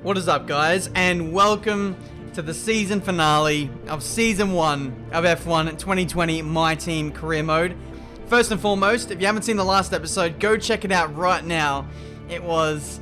What is up, guys, and welcome to the season finale of Season 1 of F1 2020 My Team Career Mode. First and foremost, if you haven't seen the last episode, go check it out right now. It was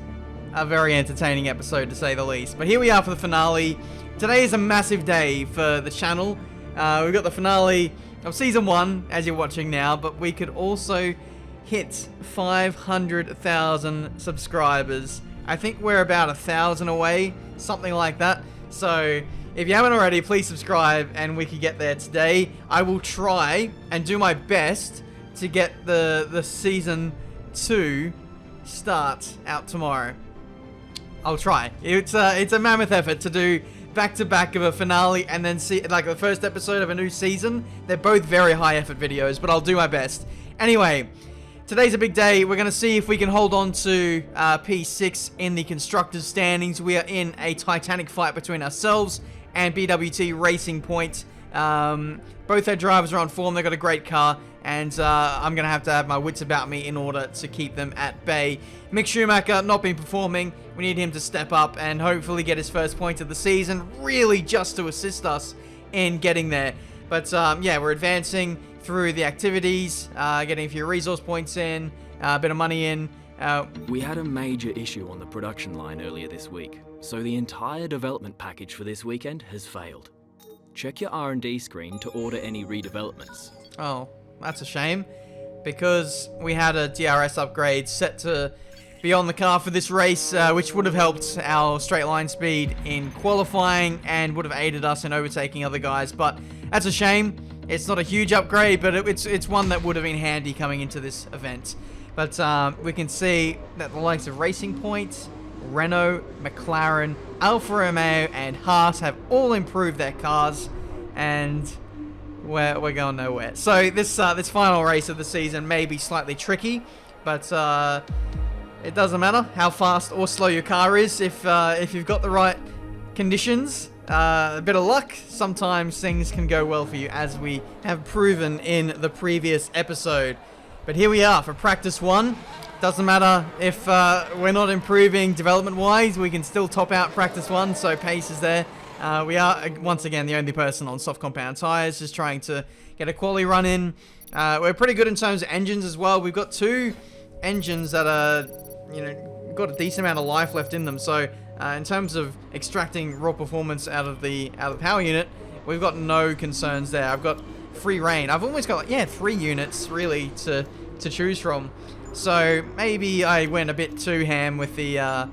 a very entertaining episode, to say the least. But here we are for the finale. Today is a massive day for the channel. We've got the finale of Season 1, as you're watching now, but we could also hit 500,000 subscribers. I think we're about 1,000 away, something like that. So if you haven't already, please subscribe and we can get there today. I will try and do my best to get the Season 2 start out tomorrow. I'll try. It's a mammoth effort to do back-to-back of a finale and then see like the first episode of a new season. They're both very high effort videos, but I'll do my best. Anyway, today's a big day. We're going to see if we can hold on to P6 in the constructors standings. We are in a titanic fight between ourselves and BWT Racing Point. Both their drivers are on form. They've got a great car, and I'm going to have my wits about me in order to keep them at bay. Mick Schumacher not been performing. We need him to step up and hopefully get his first point of the season, really just to assist us in getting there. But yeah, we're advancing through the activities, getting a few resource points in, a bit of money in. We had a major issue on the production line earlier this week, so the entire development package for this weekend has failed. Check your R&D screen to order any redevelopments. Oh, that's a shame, because we had a DRS upgrade set to be on the car for this race, which would have helped our straight line speed in qualifying and would have aided us in overtaking other guys, but that's a shame. It's not a huge upgrade, but it's one that would have been handy coming into this event. But we can see that the likes of Racing Point, Renault, McLaren, Alfa Romeo, and Haas have all improved their cars, and we're going nowhere. So this final race of the season may be slightly tricky, but it doesn't matter how fast or slow your car is if you've got the right conditions. A bit of luck, sometimes things can go well for you, as we have proven in the previous episode. But here we are for practice 1. Doesn't matter if we're not improving development-wise, we can still top out practice 1, so pace is there. We are, once again, the only person on soft compound tyres, just trying to get a quality run in. We're pretty good in terms of engines as well. We've got 2 engines that are, got a decent amount of life left in them, so in terms of extracting raw performance out of the power unit, we've got no concerns there. I've got free reign. I've almost got 3 units really to choose from. So maybe I went a bit too ham with the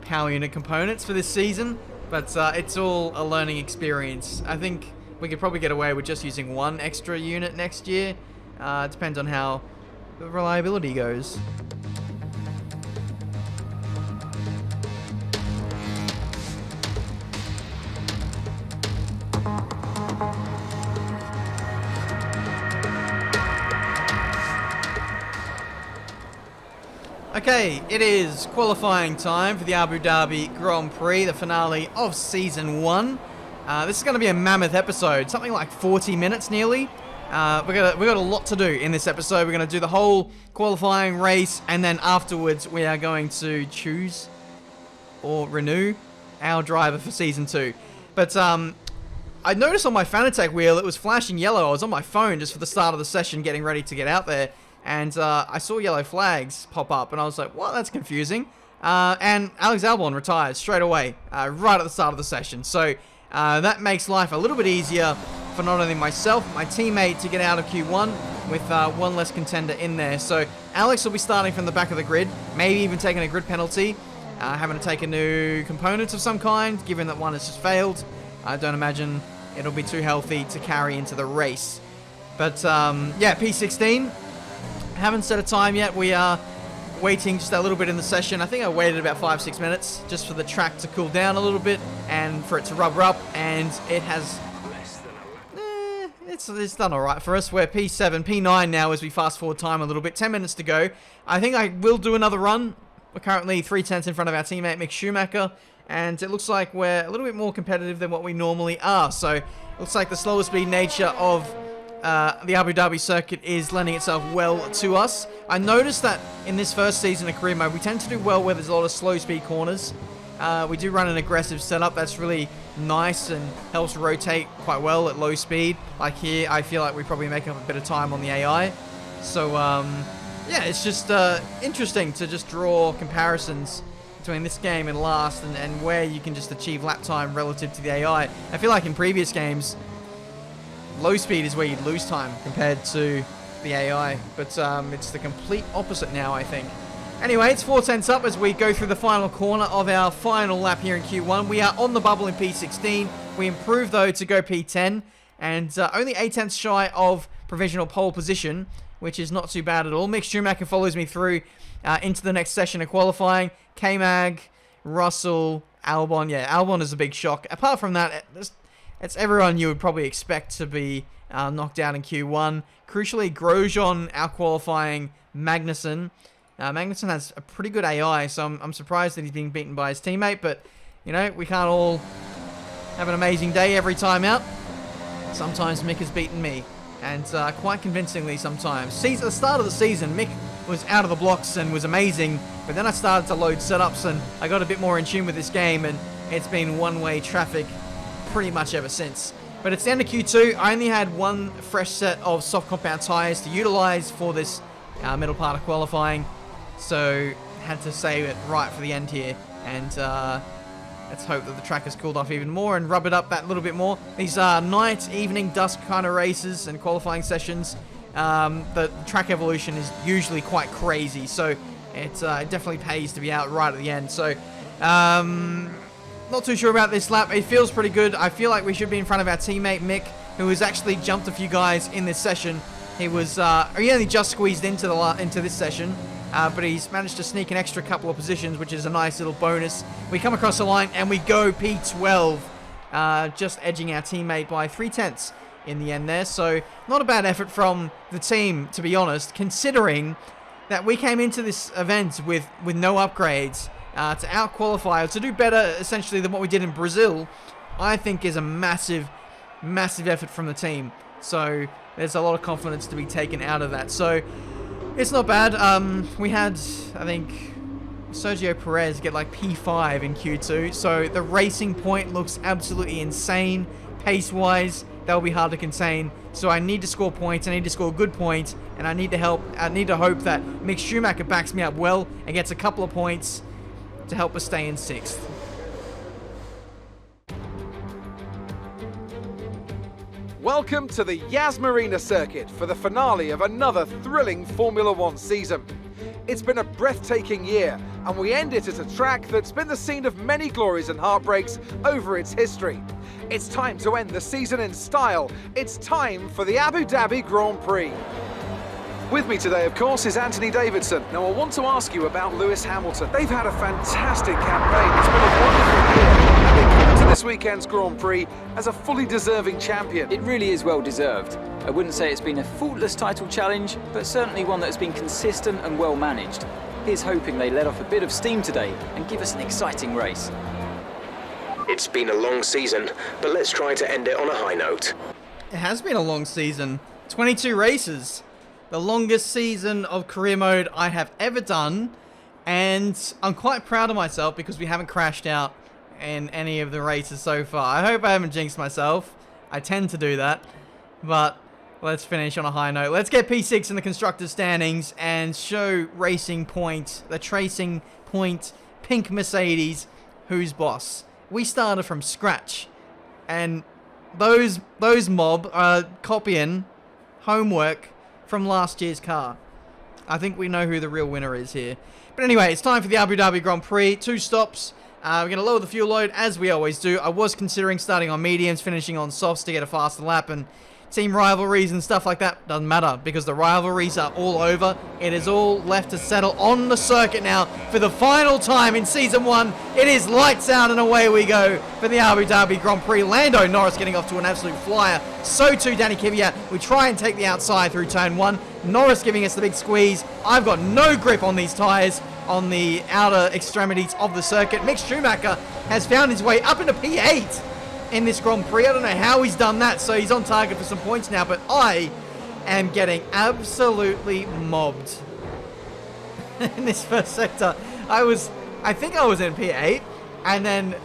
power unit components for this season, but it's all a learning experience. I think we could probably get away with just using 1 extra unit next year. It depends on how the reliability goes. Okay, it is qualifying time for the Abu Dhabi Grand Prix, the finale of Season 1. This is going to be a mammoth episode, something like 40 minutes nearly. We've got a lot to do in this episode. We're going to do the whole qualifying race, and then afterwards we are going to choose or renew our driver for Season 2. But I noticed on my Fanatec wheel it was flashing yellow. I was on my phone just for the start of the session getting ready to get out there, and I saw yellow flags pop up, and I was like, what? That's confusing. And Alex Albon retires straight away, right at the start of the session. So that makes life a little bit easier for not only myself, my teammate to get out of Q1 with 1 less contender in there. So Alex will be starting from the back of the grid, maybe even taking a grid penalty, having to take a new component of some kind, given that one has just failed. I don't imagine it'll be too healthy to carry into the race. But yeah, P16. Haven't set a time yet. We are waiting just a little bit in the session. I think I waited about 5-6 minutes just for the track to cool down a little bit and for it to rubber up, and it has it's done all right for us. We're P7, P9 now as we fast forward time a little bit. 10 minutes to go. I think I will do another run. We're currently 3/10 in front of our teammate Mick Schumacher, and it looks like we're a little bit more competitive than what we normally are. So it looks like the slower speed nature of the Abu Dhabi circuit is lending itself well to us. I noticed that in this first season of career mode, we tend to do well where there's a lot of slow speed corners. We do run an aggressive setup that's really nice and helps rotate quite well at low speed. Like here, I feel like we probably make up a bit of time on the AI. So, yeah, it's just interesting to just draw comparisons between this game and last, and where you can just achieve lap time relative to the AI. I feel like in previous games, low speed is where you'd lose time compared to the AI, but it's the complete opposite now, I think. Anyway, it's 4 tenths up as we go through the final corner of our final lap here in Q1. We are on the bubble in P16. We improved, though, to go P10, and only 8 tenths shy of provisional pole position, which is not too bad at all. Mick Schumacher follows me through into the next session of qualifying. K-Mag, Russell, Albon. Yeah, Albon is a big shock. Apart from that, it's everyone you would probably expect to be knocked out in Q1. Crucially, Grosjean out-qualifying Magnuson. Magnuson has a pretty good AI, so I'm surprised that he's being beaten by his teammate, but, you know, we can't all have an amazing day every time out. Sometimes Mick has beaten me, and quite convincingly sometimes. At the start of the season, Mick was out of the blocks and was amazing, but then I started to load setups, and I got a bit more in tune with this game, and it's been one-way traffic pretty much ever since. But it's the end of Q2. I only had one fresh set of soft compound tyres to utilise for this middle part of qualifying, so had to save it right for the end here, and let's hope that the track has cooled off even more and rub it up that little bit more. These are night, evening, dusk kind of races and qualifying sessions. The track evolution is usually quite crazy, so it definitely pays to be out right at the end. So not too sure about this lap. It feels pretty good. I feel like we should be in front of our teammate Mick, who has actually jumped a few guys in this session. He only just squeezed into this session, but he's managed to sneak an extra couple of positions, which is a nice little bonus. We come across the line and we go P12, just edging our teammate by 3 tenths in the end there. So not a bad effort from the team, to be honest, considering that we came into this event with no upgrades. To out-qualify, or to do better essentially than what we did in Brazil, I think is a massive, massive effort from the team. So there's a lot of confidence to be taken out of that. So it's not bad. We had, I think, Sergio Perez get like P5 in Q2. So the racing point looks absolutely insane. Pace-wise, that'll be hard to contain. So I need to score points. I need to score good points. And I need to hope that Mick Schumacher backs me up well and gets a couple of points to help us stay in 6th. Welcome to the Yas Marina circuit for the finale of another thrilling Formula One season. It's been a breathtaking year, and we end it at a track that's been the scene of many glories and heartbreaks over its history. It's time to end the season in style. It's time for the Abu Dhabi Grand Prix. With me today, of course, is Anthony Davidson. Now, I want to ask you about Lewis Hamilton. They've had a fantastic campaign. It's been a wonderful year, and they come to this weekend's Grand Prix as a fully deserving champion. It really is well deserved. I wouldn't say it's been a faultless title challenge, but certainly one that has been consistent and well managed. Here's hoping they let off a bit of steam today and give us an exciting race. It's been a long season, but let's try to end it on a high note. It has been a long season. 22 races. The longest season of career mode I have ever done, and I'm quite proud of myself because we haven't crashed out in any of the races so far. I hope I haven't jinxed myself. I tend to do that, but let's finish on a high note. Let's get P6 in the constructors standings and show Racing Point, the Tracing Point pink Mercedes, who's boss. We started from scratch, and those mob are copying homework from last year's car. I think we know who the real winner is here. But anyway, it's time for the Abu Dhabi Grand Prix. 2 stops. We're going to lower the fuel load, as we always do. I was considering starting on mediums, finishing on softs to get a faster lap, and team rivalries and stuff like that doesn't matter because the rivalries are all over. It is all left to settle on the circuit now for the final time in Season 1. It is lights out and away we go for the Abu Dhabi Grand Prix. Lando Norris getting off to an absolute flyer. So too Danny Kvyat. We try and take the outside through turn 1. Norris giving us the big squeeze. I've got no grip on these tyres on the outer extremities of the circuit. Mick Schumacher has found his way up into P8 in this Grand Prix. I don't know how he's done that, so he's on target for some points now, but I am getting absolutely mobbed in this first sector. I think I was in P8, and then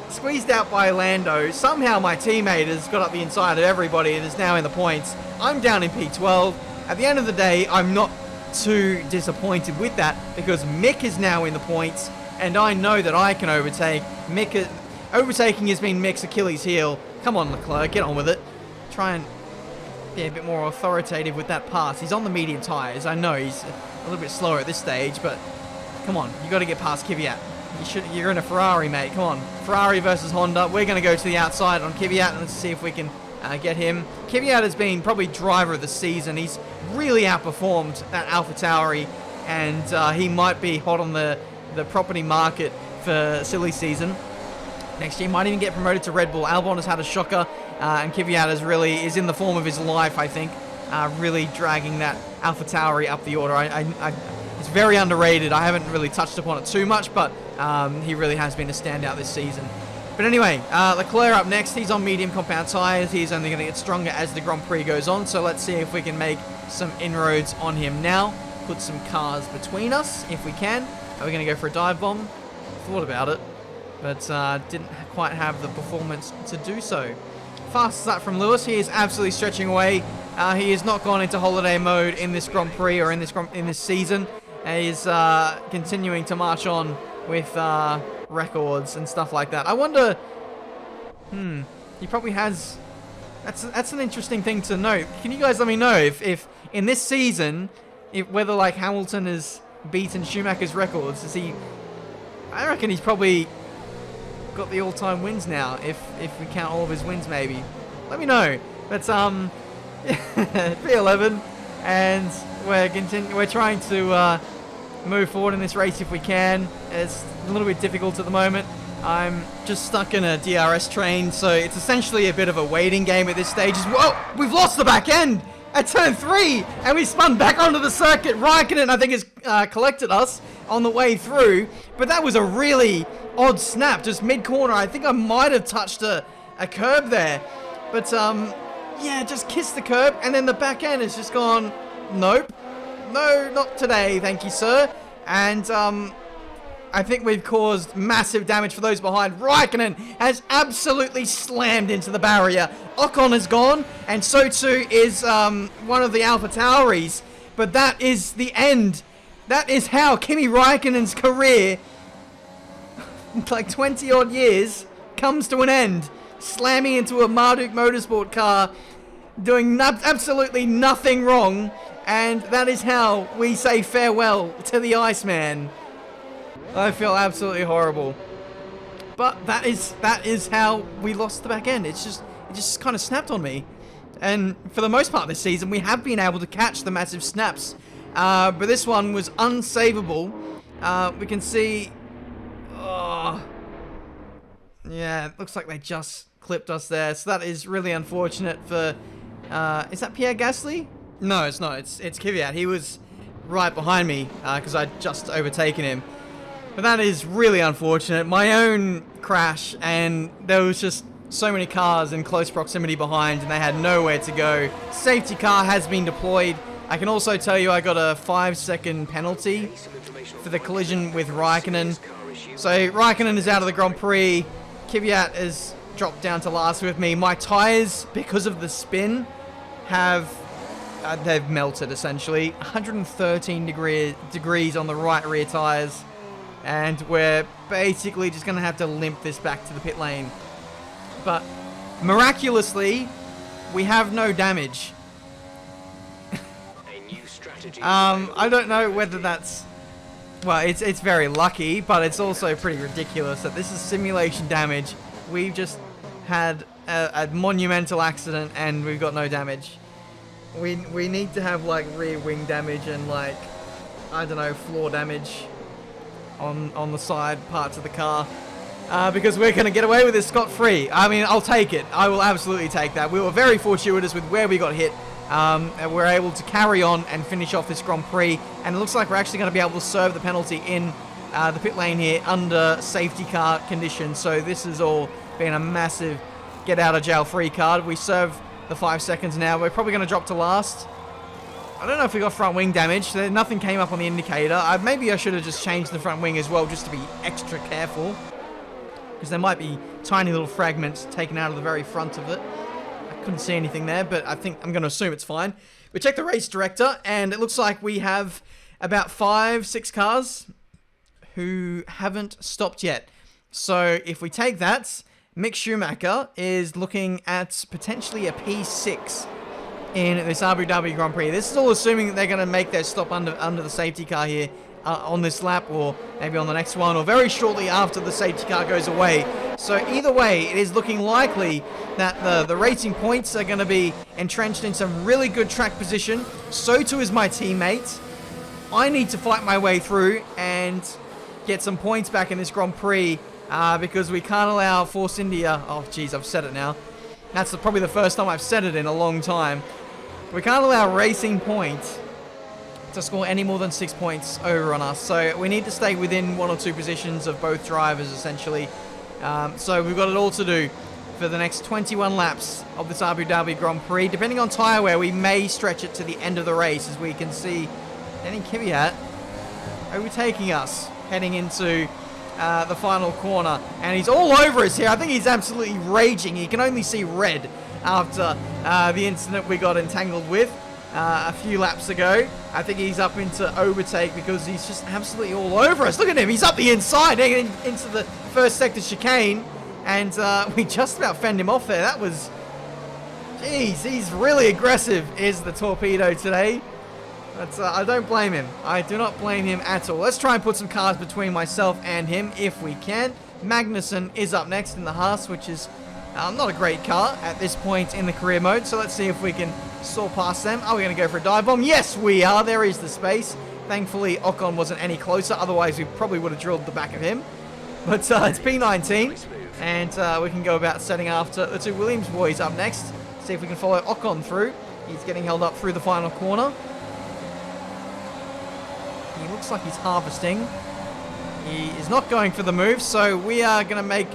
squeezed out by Lando. Somehow my teammate has got up the inside of everybody and is now in the points. I'm down in P12. At the end of the day, I'm not too disappointed with that because Mick is now in the points, and I know that I can overtake. Overtaking has been Mick's Achilles heel. Come on, Leclerc, get on with it. Try and be a bit more authoritative with that pass. He's on the medium tyres. I know he's a little bit slower at this stage, but come on, you got to get past Kvyat. You're in a Ferrari, mate. Come on. Ferrari versus Honda. We're going to go to the outside on Kvyat and let's see if we can get him. Kvyat has been probably driver of the season. He's really outperformed that AlphaTauri, and he might be hot on the property market for silly season. Next year, might even get promoted to Red Bull. Albon has had a shocker, and Kvyat is in the form of his life, I think, really dragging that AlphaTauri up the order. It's very underrated. I haven't really touched upon it too much, but he really has been a standout this season. But anyway, Leclerc up next. He's on medium compound tyres. He's only going to get stronger as the Grand Prix goes on, so let's see if we can make some inroads on him now. Put some cars between us, if we can. Are we going to go for a dive bomb? Thought about it, but didn't quite have the performance to do so. Fast start from Lewis. He is absolutely stretching away. He has not gone into holiday mode in this Grand Prix or in this season. He's continuing to march on with records and stuff like that. I wonder, he probably has. That's an interesting thing to note. Can you guys let me know if in this season, whether like Hamilton has beaten Schumacher's records? I reckon he's probably got the all-time wins now. If we count all of his wins, maybe. Let me know. But P11, and we're trying to move forward in this race if we can. It's a little bit difficult at the moment. I'm just stuck in a DRS train, so it's essentially a bit of a waiting game at this stage. Whoa! We've lost the back end at turn 3, and we spun back onto the circuit. Raikkonen, I think, has collected us on the way through, but that was a really odd snap, just mid-corner. I think I might have touched a curb there, but yeah, just kissed the curb, and then the back end has just gone, nope. No, not today, thank you, sir. And I think we've caused massive damage for those behind. Raikkonen has absolutely slammed into the barrier. Ocon has gone, and so too is one of the AlphaTauris. But that is the end. That is how Kimi Raikkonen's career, like 20 odd years, comes to an end. Slamming into a Marduk Motorsport car, doing absolutely nothing wrong. And that is how we say farewell to the Iceman. I feel absolutely horrible. But that is how we lost the back end. It just kind of snapped on me. And for the most part this season, we have been able to catch the massive snaps. But this one was unsavable. We can see... Oh, yeah, it looks like they just clipped us there. So that is really unfortunate for... is that Pierre Gasly? No, it's not. It's Kvyat. He was right behind me because I'd just overtaken him. But that is really unfortunate. My own crash, and there was just so many cars in close proximity behind, and they had nowhere to go. Safety car has been deployed. I can also tell you I got a 5-second penalty for the collision with Raikkonen. So Raikkonen is out of the Grand Prix. Kvyat has dropped down to last with me. My tyres, because of the spin, have... they've melted, essentially. 113 degrees on the right rear tyres. And we're basically just going to have to limp this back to the pit lane. But miraculously, we have no damage. I don't know whether that's... Well, it's very lucky, but it's also pretty ridiculous that this is simulation damage. We've just had a monumental accident and we've got no damage. We need to have like rear wing damage and like, I don't know, floor damage on the side parts of the car, because we're going to get away with this scot-free. I mean, I'll take it. I will absolutely take that. We were very fortuitous with where we got hit. And we're able to carry on and finish off this Grand Prix, and it looks like we're actually going to be able to serve the penalty in the pit lane here under safety car conditions. So this has all been a massive get out of jail free card. We serve the 5 seconds now. We're probably going to drop to last. I don't know if we got front wing damage. Nothing came up on the indicator. Maybe I should have just changed the front wing as well, just to be extra careful. because there might be tiny little fragments taken out of the very front of it. I couldn't see anything there, but I think I'm going to assume it's fine. We check the race director, and it looks like we have about 5-6 cars who haven't stopped yet. So if we take that, Mick Schumacher is looking at potentially a P6 in this Abu Dhabi Grand Prix. This is all assuming that they're going to make their stop under the safety car here on this lap, or maybe on the next one, or very shortly after the safety car goes away. So either way, it is looking likely that the racing points are going to be entrenched in some really good track position. So too is my teammate. I need to fight my way through and get some points back in this Grand Prix because we can't allow Force India. Oh, geez, I've said it now. That's probably the first time I've said it in a long time. We can't allow Racing Point to score any more than 6 points over on us. So we need to stay within 1 or 2 positions of both drivers, essentially. So we've got it all to do for the next 21 laps of this Abu Dhabi Grand Prix. Depending on tyre wear, we may stretch it to the end of the race, as we can see Danny Kvyat overtaking us, heading into the final corner. And he's all over us here. I think he's absolutely raging. He can only see red after the incident we got entangled with a few laps ago. I think he's up into overtake because he's just absolutely all over us. Look at him. He's up the inside, into the first sector chicane. And we just about fend him off there. That was... Jeez, he's really aggressive, is the Torpedo today. But I don't blame him. I do not blame him at all. Let's try and put some cars between myself and him if we can. Magnuson is up next in the Haas, which is not a great car at this point in the career mode. So let's see if we can soar past them. Are we going to go for a dive bomb? Yes, we are. There is the space. Thankfully, Ocon wasn't any closer. Otherwise, we probably would have drilled the back of him. But it's P19. And we can go about setting after the 2 Williams boys up next. See if we can follow Ocon through. He's getting held up through the final corner. He looks like he's harvesting. He is not going for the move, so we are going to make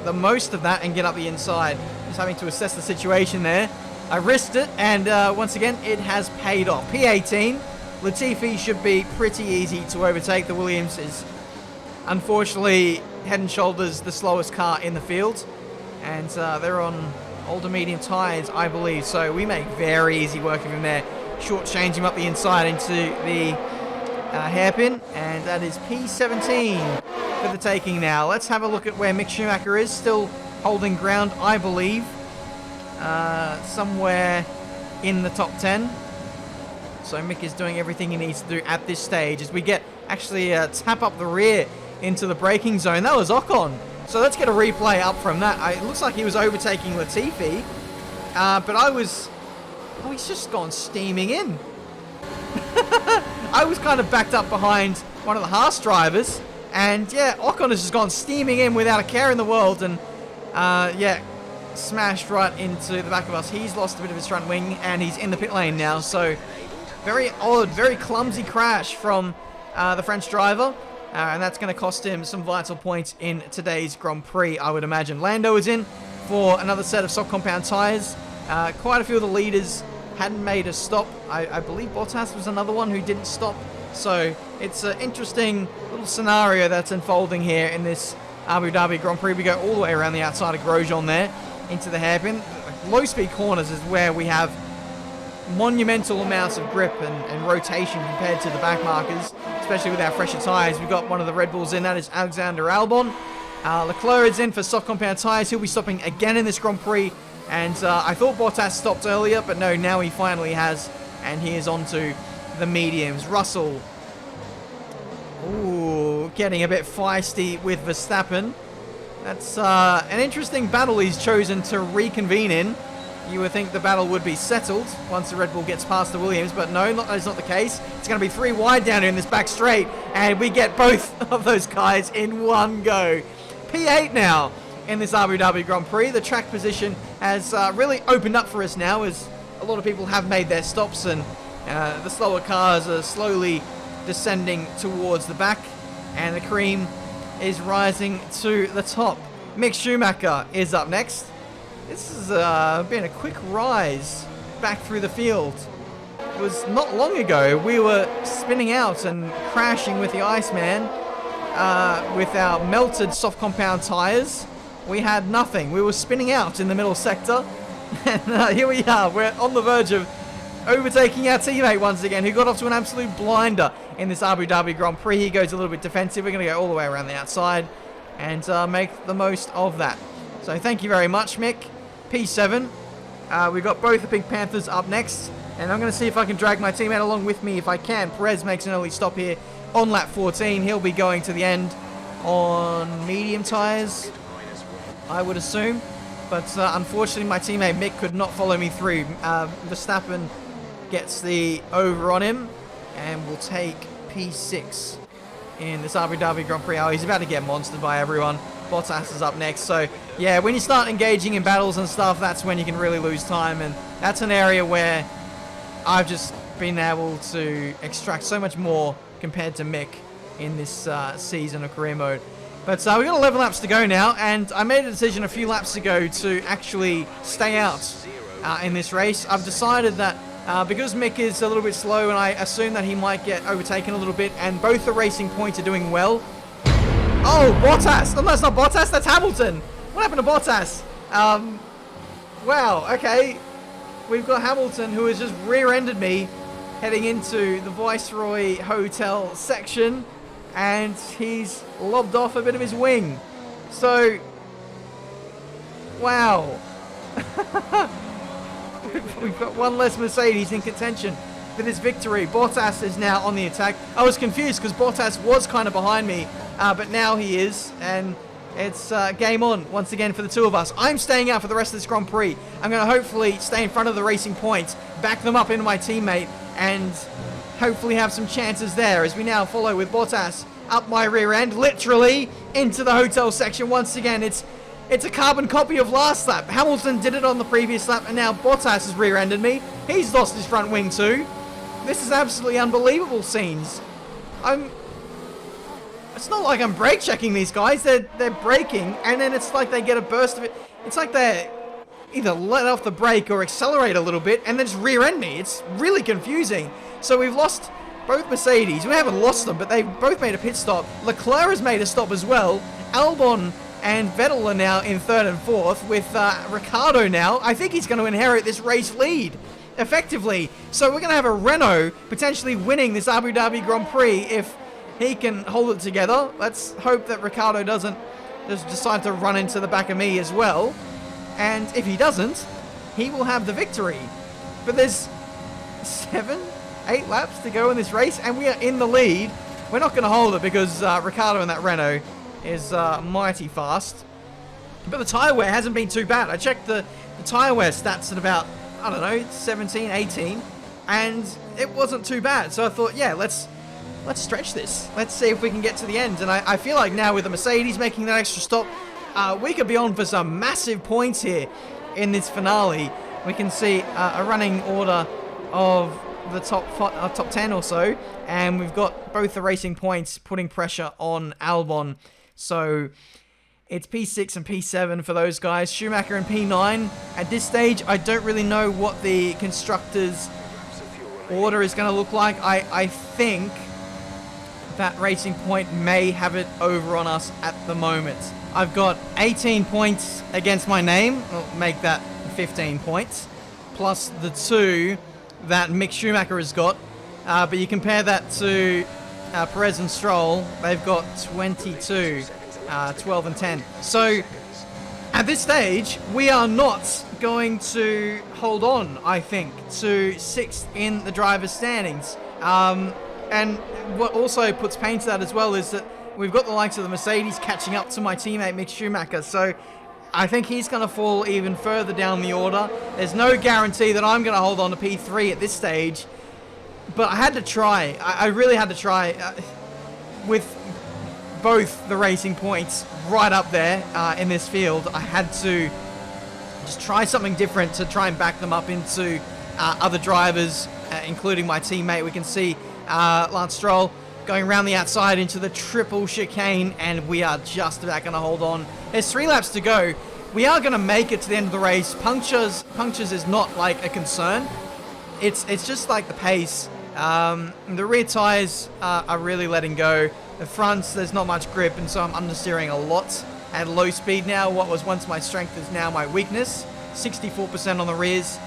the most of that and get up the inside. Just having to assess the situation there. I risked it, and once again, it has paid off. P18. Latifi should be pretty easy to overtake. The Williams is unfortunately head and shoulders the slowest car in the field, and they're on older medium tyres, I believe, so we make very easy work of him there. Short-change him up the inside into the hairpin, and that is P17 for the taking now. Let's have a look at where Mick Schumacher is, still holding ground, I believe, somewhere in the top 10. So Mick is doing everything he needs to do at this stage as we get actually tap up the rear into the braking zone. That was Ocon. So let's get a replay up from that. It looks like he was overtaking Latifi, but I was... Oh, he's just gone steaming in. I was kind of backed up behind one of the Haas drivers, and yeah, Ocon has just gone steaming in without a care in the world, and yeah, smashed right into the back of us. He's lost a bit of his front wing, and he's in the pit lane now, so very odd, very clumsy crash from the French driver, and that's going to cost him some vital points in today's Grand Prix, I would imagine. Lando is in for another set of soft compound tyres. Quite a few of the leaders hadn't made a stop. I believe Bottas was another one who didn't stop. So it's an interesting little scenario that's unfolding here in this Abu Dhabi Grand Prix. We go all the way around the outside of Grosjean there into the hairpin. Low speed corners is where we have monumental amounts of grip and rotation compared to the back markers, especially with our fresher tyres. We've got one of the Red Bulls in, that is Alexander Albon. Leclerc is in for soft compound tyres. He'll be stopping again in this Grand Prix. And I thought Bottas stopped earlier, but no, now he finally has. And he is onto the mediums. Russell, ooh, getting a bit feisty with Verstappen. That's an interesting battle he's chosen to reconvene in. You would think the battle would be settled once the Red Bull gets past the Williams, but no, that is not the case. It's going to be 3 wide down here in this back straight, and we get both of those guys in one go. P8 now in this Abu Dhabi Grand Prix. The track position has really opened up for us now, as a lot of people have made their stops, and the slower cars are slowly descending towards the back, and the cream is rising to the top. Mick Schumacher is up next. This has been a quick rise back through the field. It was not long ago we were spinning out and crashing with the Iceman with our melted soft compound tyres. we had nothing. We were spinning out in the middle sector. And here we are. We're on the verge of overtaking our teammate once again, who got off to an absolute blinder in this Abu Dhabi Grand Prix. He goes a little bit defensive. We're going to go all the way around the outside and make the most of that. So thank you very much, Mick. P7. We've got both the Pink Panthers up next. And I'm going to see if I can drag my teammate along with me if I can. Perez makes an early stop here on lap 14. He'll be going to the end on medium tyres, I would assume. But unfortunately, my teammate Mick could not follow me through. Verstappen gets the over on him and will take P6 in this Abu Dhabi Grand Prix. Oh, he's about to get monstered by everyone. Bottas is up next. So, yeah, when you start engaging in battles and stuff, that's when you can really lose time. And that's an area where I've just been able to extract so much more compared to Mick in this season of career mode. But we've got 11 laps to go now, and I made a decision a few laps ago to actually stay out in this race. I've decided that because Mick is a little bit slow, and I assume that he might get overtaken a little bit, and both the racing points are doing well. Oh, Bottas! No, that's not Bottas, that's Hamilton! What happened to Bottas? Wow, okay. We've got Hamilton, who has just rear-ended me heading into the Viceroy Hotel section. And he's lobbed off a bit of his wing. So, wow. We've got one less Mercedes in contention for this victory. Bottas is now on the attack. I was confused because Bottas was kind of behind me, but now he is. And it's game on once again for the two of us. I'm staying out for the rest of this Grand Prix. I'm going to hopefully stay in front of the racing points, back them up into my teammate, and hopefully have some chances there as we now follow with Bottas up my rear end, literally into the hotel section once again. It's a carbon copy of last lap. Hamilton did it on the previous lap, and now Bottas has rear-ended me. He's lost his front wing too. This is absolutely unbelievable scenes. It's not like I'm brake checking these guys. They're braking, and then it's like they get a burst of it. It's like they either let off the brake or accelerate a little bit, and then just rear-end me. It's really confusing. So we've lost both Mercedes. We haven't lost them, but they've both made a pit stop. Leclerc has made a stop as well. Albon and Vettel are now in third and fourth, with Ricciardo now. I think he's going to inherit this race lead, effectively. So we're going to have a Renault potentially winning this Abu Dhabi Grand Prix if he can hold it together. Let's hope that Ricciardo doesn't just decide to run into the back of me as well. And if he doesn't, he will have the victory. But there's 8 laps to go in this race, and we are in the lead. We're not going to hold it because Ricciardo in that Renault is mighty fast. But the tyre wear hasn't been too bad. I checked the tyre wear stats at about, I don't know, 17, 18, and it wasn't too bad. So I thought, yeah, let's stretch this. Let's see if we can get to the end. And I feel like now with the Mercedes making that extra stop, we could be on for some massive points here in this finale. We can see a running order of the top 10 or so, and we've got both the racing points putting pressure on Albon. So it's P6 and P7 for those guys. Schumacher and P9. At this stage, I don't really know what the constructors' order is going to look like. I think that Racing Point may have it over on us at the moment. I've got 18 points against my name. I'll make that 15 points, plus the 2 that Mick Schumacher has got. But you compare that to Perez and Stroll, they've got 22, 12 and 10. So at this stage, we are not going to hold on, I think, to 6th in the driver's standings. And what also puts pain to that as well is that we've got the likes of the Mercedes catching up to my teammate Mick Schumacher. So I think he's going to fall even further down the order. There's no guarantee that I'm going to hold on to P3 at this stage. But I had to try. I really had to try with both the racing points right up there in this field. I had to just try something different to try and back them up into other drivers, including my teammate. We can see Lance Stroll going around the outside into the triple chicane, and we are just about going to hold on. There's 3 laps to go. We are going to make it to the end of the race. Punctures is not like a concern. It's just like the pace. The rear tyres are really letting go. The fronts, there's not much grip, and so I'm understeering a lot. at low speed now. What was once my strength is now my weakness. 64% on the rears.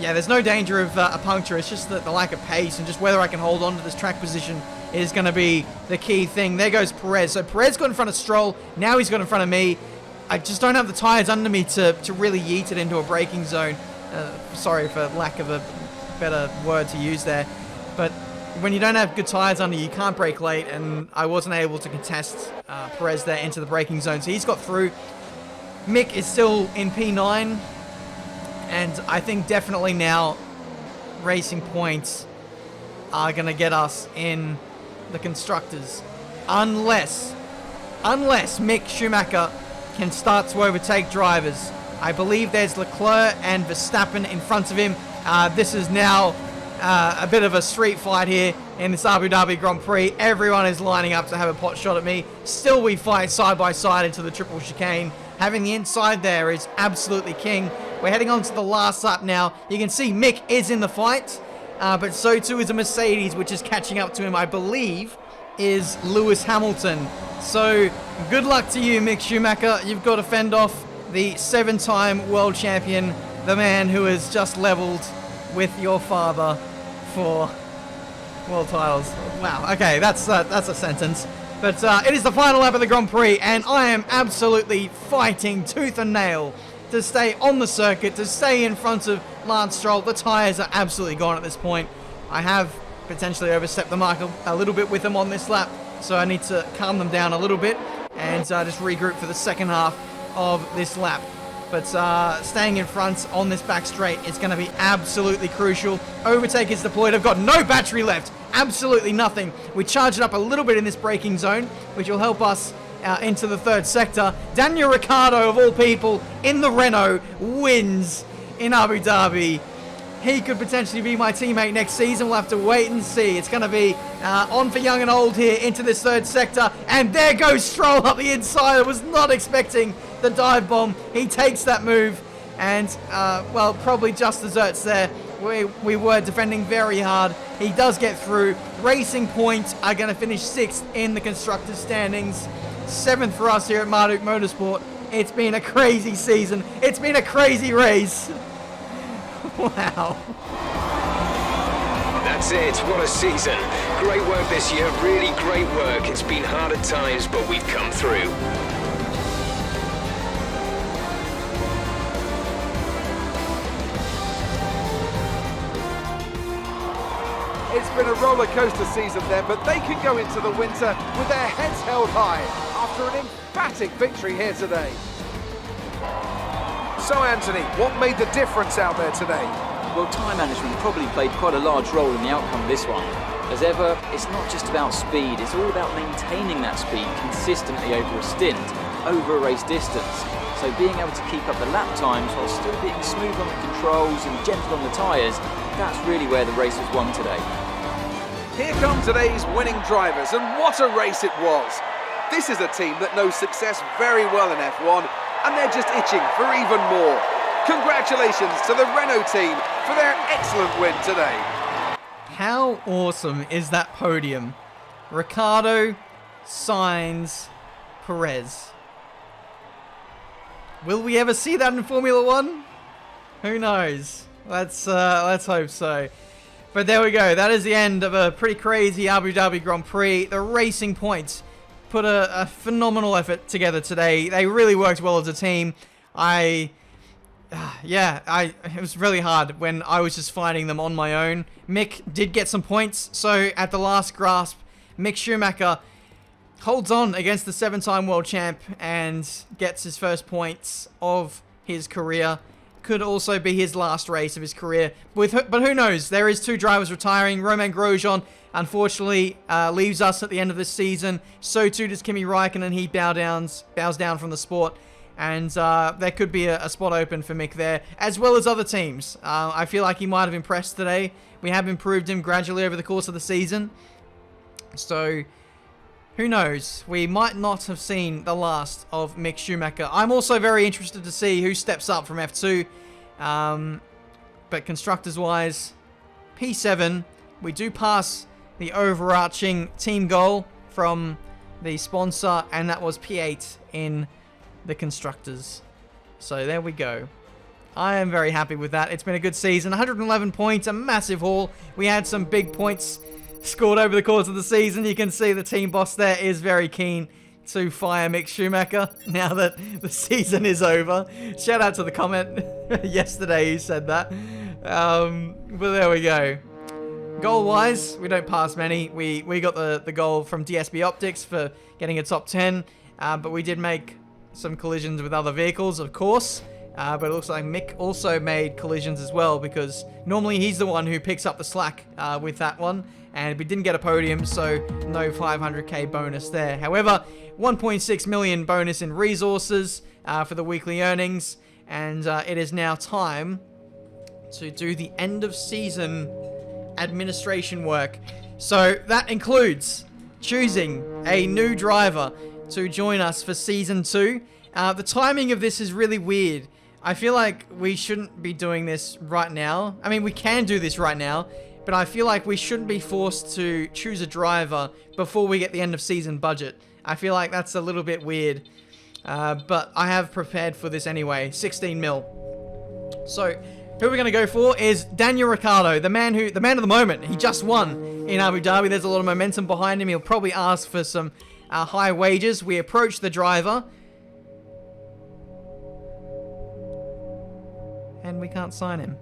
Yeah, there's no danger of a puncture. It's just the lack of pace and just whether I can hold on to this track position is going to be the key thing. There goes Perez. So Perez got in front of Stroll. Now he's got in front of me. I just don't have the tyres under me to really yeet it into a braking zone. Sorry for lack of a better word to use there. But when you don't have good tyres under you can't brake late, and I wasn't able to contest Perez there into the braking zone. So he's got through. Mick is still in P9. And I think definitely now Racing Points are going to get us in the Constructors. Unless Mick Schumacher can start to overtake drivers. I believe there's Leclerc and Verstappen in front of him. This is now a bit of a street fight here in this Abu Dhabi Grand Prix. Everyone is lining up to have a pot shot at me. Still we fight side by side into the triple chicane. Having the inside there is absolutely king. We're heading on to the last lap now. You can see Mick is in the fight, but so too is a Mercedes, which is catching up to him, I believe, is Lewis Hamilton. So good luck to you, Mick Schumacher. You've got to fend off the 7-time world champion, the man who has just leveled with your father for world titles. Wow, okay, that's a sentence. But it is the final lap of the Grand Prix, and I am absolutely fighting tooth and nail to stay on the circuit, to stay in front of Lance Stroll. The tyres are absolutely gone at this point. I have potentially overstepped the mark a little bit with them on this lap, so I need to calm them down a little bit and just regroup for the second half of this lap. But staying in front on this back straight is going to be absolutely crucial. Overtake is deployed. I've got no battery left. Absolutely nothing. We charge it up a little bit in this braking zone, which will help us into the third sector. Daniel Ricciardo, of all people, in the Renault, wins in Abu Dhabi. He could potentially be my teammate next season. We'll have to wait and see. It's going to be on for young and old here into this third sector. And there goes Stroll up the inside. I was not expecting the dive bomb. He takes that move and, well, probably just deserts there. We were defending very hard. He does get through. Racing Point are going to finish 6th in the Constructors' standings. 7th for us here at Marduk Motorsport. It's been a crazy season. It's been a crazy race. Wow. That's it, what a season. Great work this year, really great work. It's been hard at times, but we've come through. It's been a roller coaster season there, but they can go into the winter with their heads held high after an emphatic victory here today. So Anthony, what made the difference out there today? Well, time management probably played quite a large role in the outcome of this one. As ever, it's not just about speed, it's all about maintaining that speed consistently over a stint, over a race distance. So being able to keep up the lap times while still being smooth on the controls and gentle on the tyres, that's really where the race was won today. Here come today's winning drivers, and what a race it was. This is a team that knows success very well in F1, and they're just itching for even more. Congratulations to the Renault team for their excellent win today. How awesome is that podium? Ricciardo, Sainz, Perez. Will we ever see that in Formula One? Who knows? Let's hope so. But there we go. That is the end of a pretty crazy Abu Dhabi Grand Prix. The Racing Point put a phenomenal effort together today. They really worked well as a team. It was really hard when I was just fighting them on my own. Mick did get some points, so at the last grasp, Mick Schumacher holds on against the 7-time world champ and gets his first points of his career. Could also be his last race of his career. But who knows? There is 2 drivers retiring. Romain Grosjean, unfortunately, leaves us at the end of this season. So too does Kimi Räikkönen. He bows down from the sport. And there could be a spot open for Mick there, as well as other teams. I feel like he might have impressed today. We have improved him gradually over the course of the season. So, who knows? We might not have seen the last of Mick Schumacher. I'm also very interested to see who steps up from F2. But constructors-wise, P7, we do pass the overarching team goal from the sponsor, and that was P8 in the constructors. So there we go. I am very happy with that. It's been a good season. 111 points, a massive haul. We had some big points scored over the course of the season. You can see the team boss there is very keen to fire Mick Schumacher now that the season is over. Shout out to the comment yesterday who said that. But there we go. Goal-wise, we don't pass many. We got the goal from DSB Optics for getting a top 10, but we did make some collisions with other vehicles, of course. But it looks like Mick also made collisions as well, because normally he's the one who picks up the slack with that one. And we didn't get a podium, so no 500k bonus there. However, 1.6 million bonus in resources for the weekly earnings. And it is now time to do the end of season administration work. So that includes choosing a new driver to join us for season 2. The timing of this is really weird. I feel like we shouldn't be doing this right now. I mean, we can do this right now, but I feel like we shouldn't be forced to choose a driver before we get the end of season budget. I feel like that's a little bit weird, but I have prepared for this anyway. 16 mil. So who we're going to go for is Daniel Ricciardo, the man of the moment. He just won in Abu Dhabi. There's a lot of momentum behind him. He'll probably ask for some high wages. We approach the driver, and we can't sign him.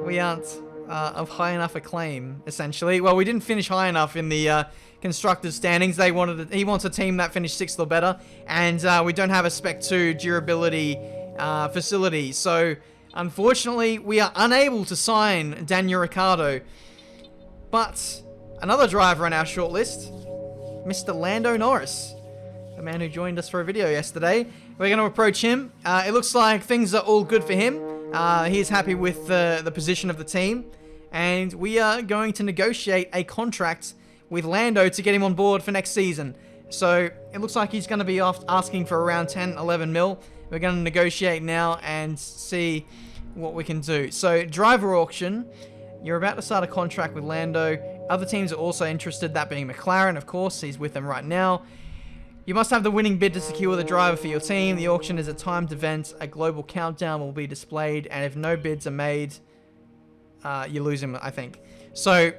We aren't of high enough acclaim, essentially. Well, we didn't finish high enough in the constructors standings. He wants a team that finished 6th or better, and we don't have a Spec 2 durability facility. So, unfortunately, we are unable to sign Daniel Ricciardo. But another driver on our shortlist, Mr. Lando Norris, the man who joined us for a video yesterday. We're going to approach him. It looks like things are all good for him. He's happy with the position of the team. And we are going to negotiate a contract with Lando to get him on board for next season. So it looks like he's going to be asking for around 10, 11 mil. We're going to negotiate now and see what we can do. So driver auction. You're about to start a contract with Lando. Other teams are also interested, that being McLaren, of course. He's with them right now. You must have the winning bid to secure the driver for your team. The auction is a timed event. A global countdown will be displayed, and if no bids are made, you lose him, I think. So,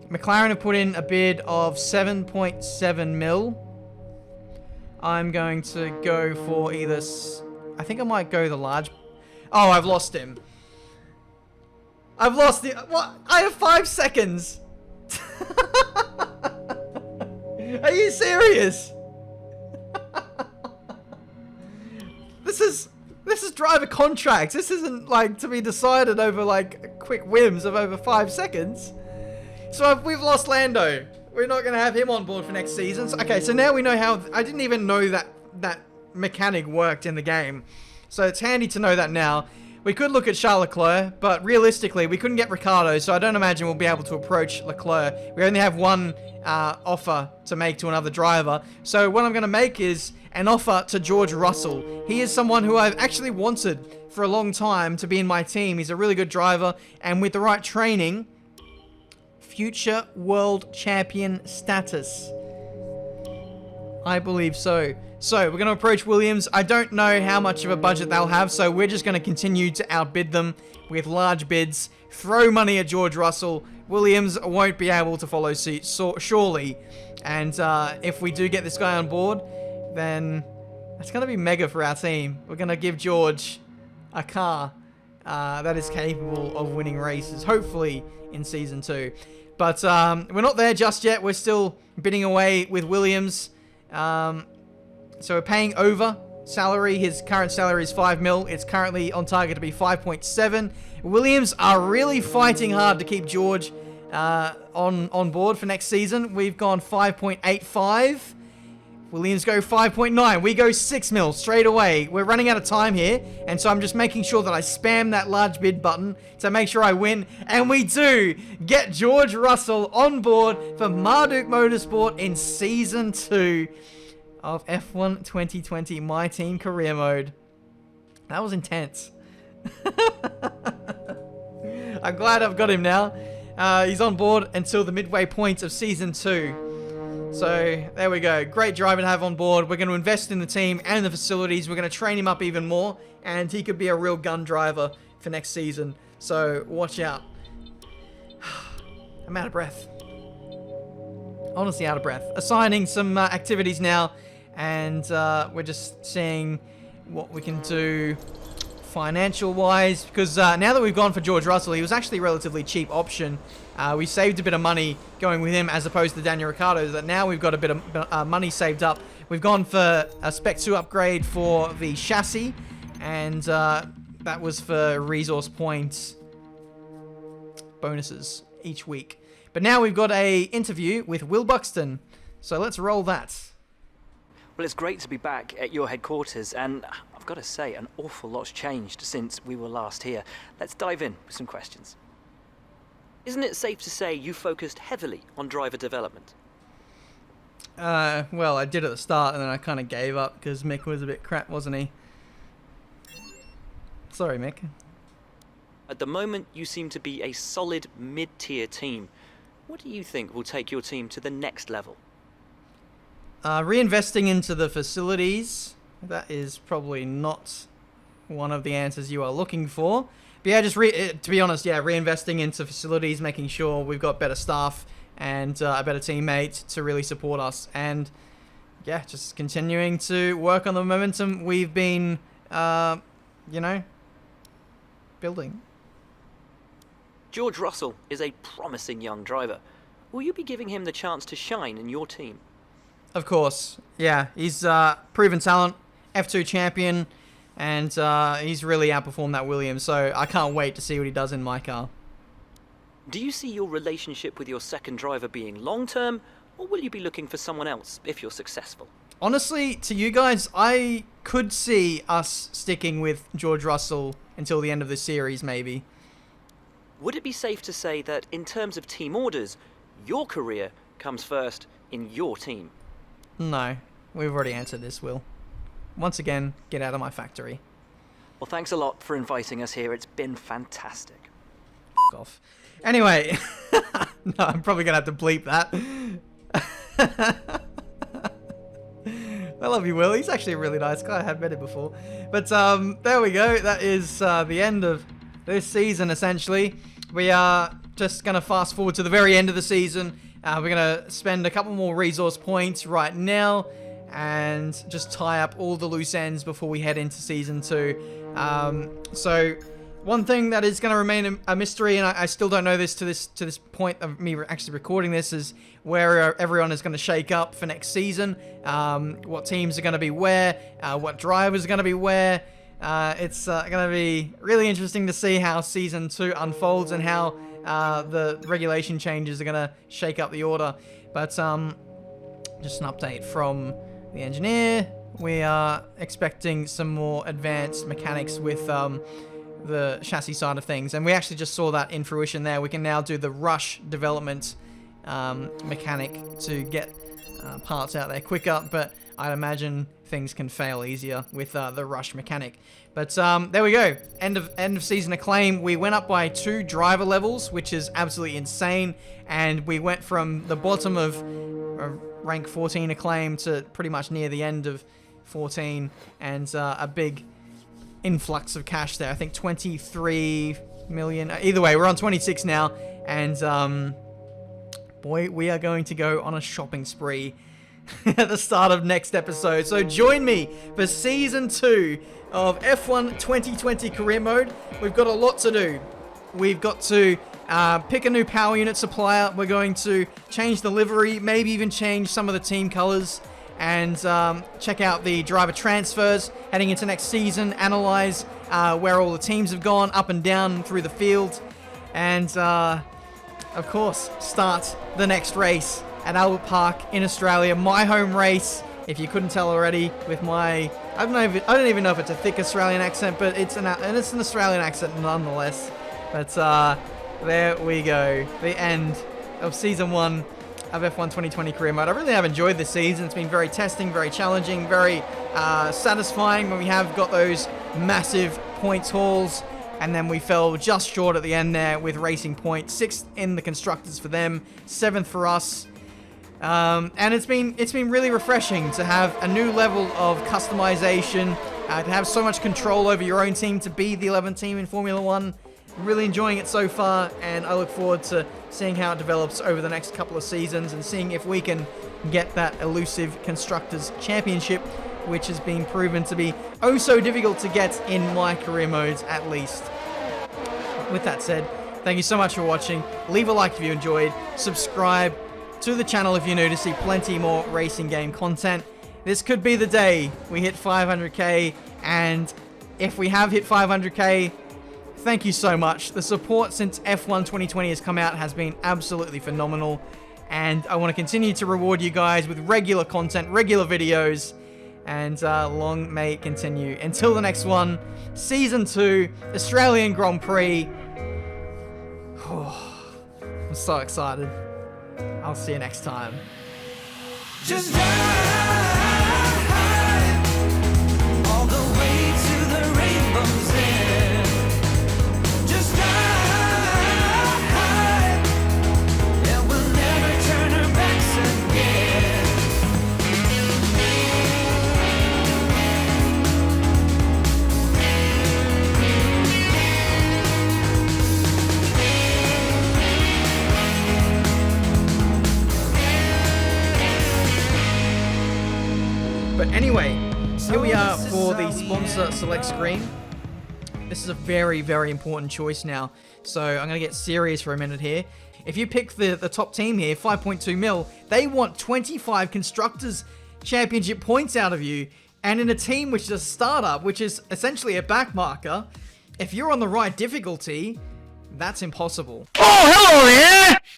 McLaren have put in a bid of 7.7 mil. I'm going to go for either... I think I might go the large... Oh, I've lost him. I've lost the... What? I have 5 seconds. Are you serious? This is driver contracts. This isn't like to be decided over like quick whims of over 5 seconds. So we've lost Lando. We're not going to have him on board for next season. Okay, so now we know how... I didn't even know that mechanic worked in the game. So it's handy to know that now. We could look at Charles Leclerc, but realistically, we couldn't get Ricciardo, so I don't imagine we'll be able to approach Leclerc. We only have one offer to make to another driver. So what I'm going to make is an offer to George Russell. He is someone who I've actually wanted for a long time to be in my team. He's a really good driver, and with the right training, future world champion status. I believe so. So, we're going to approach Williams. I don't know how much of a budget they'll have, so we're just going to continue to outbid them with large bids. Throw money at George Russell. Williams won't be able to follow suit, surely. And if we do get this guy on board, then it's going to be mega for our team. We're going to give George a car that is capable of winning races, hopefully in Season 2. But we're not there just yet. We're still bidding away with Williams. So we're paying over salary. His current salary is 5 mil. It's currently on target to be 5.7. Williams are really fighting hard to keep George on board for next season. We've gone 5.85. Williams go 5.9. We go 6 mil straight away. We're running out of time here, and so I'm just making sure that I spam that large bid button to make sure I win. And we do get George Russell on board for Marduk Motorsport in Season 2 of F1 2020 My Team Career Mode. That was intense. I'm glad I've got him now. He's on board until the midway point of Season 2. So there we go. Great driver to have on board. We're going to invest in the team and the facilities. We're going to train him up even more, and he could be a real gun driver for next season. So watch out. I'm out of breath. Honestly out of breath. Assigning some activities now, and we're just seeing what we can do financial wise, because now that we've gone for George Russell, he was actually a relatively cheap option. We saved a bit of money going with him as opposed to Daniel Ricciardo, that now we've got a bit of money saved up. We've gone for a Spec 2 upgrade for the chassis, and that was for resource points bonuses each week. But now we've got a interview with Will Buxton, so let's roll that. Well, it's great to be back at your headquarters, and I've got to say, an awful lot's changed since we were last here. Let's dive in with some questions. Isn't it safe to say you focused heavily on driver development? Well, I did at the start, and then I kind of gave up because Mick was a bit crap, wasn't he? Sorry, Mick. At the moment, you seem to be a solid mid-tier team. What do you think will take your team to the next level? Reinvesting into the facilities. That is probably not one of the answers you are looking for. But yeah, just to be honest, yeah, reinvesting into facilities, making sure we've got better staff and a better teammate to really support us. And yeah, just continuing to work on the momentum we've been, building. George Russell is a promising young driver. Will you be giving him the chance to shine in your team? Of course. Yeah, he's proven talent, F2 champion, and he's really outperformed that Williams, so I can't wait to see what he does in my car. Do you see your relationship with your second driver being long-term, or will you be looking for someone else if you're successful? Honestly, to you guys, I could see us sticking with George Russell until the end of the series, maybe. Would it be safe to say that in terms of team orders, your career comes first in your team? No, we've already answered this, Will. Once again, get out of my factory. Well, thanks a lot for inviting us here. It's been fantastic. F*** off. Anyway, no, I'm probably going to have to bleep that. I love you, Will. He's actually a really nice guy. I have met him before. But there we go. That is the end of this season, essentially. We are just going to fast forward to the very end of the season. We're going to spend a couple more resource points right now and just tie up all the loose ends before we head into Season 2. So one thing that is going to remain a mystery, and I still don't know this to this point of me actually recording this, is where everyone is going to shake up for next season. What teams are going to be where, what drivers are going to be where. It's going to be really interesting to see how Season 2 unfolds and how the regulation changes are going to shake up the order. But just an update from the engineer. We are expecting some more advanced mechanics with the chassis side of things, and we actually just saw that in fruition there. We can now do the rush development mechanic to get parts out there quicker, but I'd imagine things can fail easier with the rush mechanic. But there we go. End of season acclaim. We went up by 2 driver levels, which is absolutely insane, and we went from the bottom of rank 14 acclaim to pretty much near the end of 14, and a big influx of cash there. I think 23 million. Either way, we're on 26 now, and boy, we are going to go on a shopping spree at the start of next episode. So join me for Season 2 of F1 2020 Career Mode. We've got a lot to do. We've got to pick a new power unit supplier. We're going to change the livery, maybe even change some of the team colors, and check out the driver transfers heading into next season, analyze where all the teams have gone up and down through the field, and of course, start the next race at Albert Park in Australia, my home race. If you couldn't tell already, with my I don't even know if it's a thick Australian accent, but it's an Australian accent nonetheless. But there we go, the end of Season 1 of F1 2020 Career Mode. I really have enjoyed this season. It's been very testing, very challenging, very satisfying when we have got those massive points hauls. And then we fell just short at the end there with Racing Point. 6th in the Constructors for them, 7th for us. And it's been really refreshing to have a new level of customization, to have so much control over your own team, to be the 11th team in Formula 1. I'm really enjoying it so far, and I look forward to seeing how it develops over the next couple of seasons and seeing if we can get that elusive Constructors' Championship, which has been proven to be oh so difficult to get in my career modes at least. With that said, thank you so much for watching. Leave a like if you enjoyed. Subscribe to the channel if you're new to see plenty more racing game content. This could be the day we hit 500k, and if we have hit 500k, thank you so much. The support since F1 2020 has come out has been absolutely phenomenal, and I want to continue to reward you guys with regular content, regular videos, and long may it continue. Until the next one, Season 2, Australian Grand Prix. I'm so excited. I'll see you next time. Just ride all the way to the rainbow's end. Just ride, and we'll never turn our backs again. But anyway, here we are for the sponsor select screen. This is a very, very important choice now. So I'm going to get serious for a minute here. If you pick the top team here, 5.2 mil, they want 25 Constructors' Championship points out of you. And in a team which is a startup, which is essentially a backmarker, if you're on the right difficulty, that's impossible. Oh, hello there!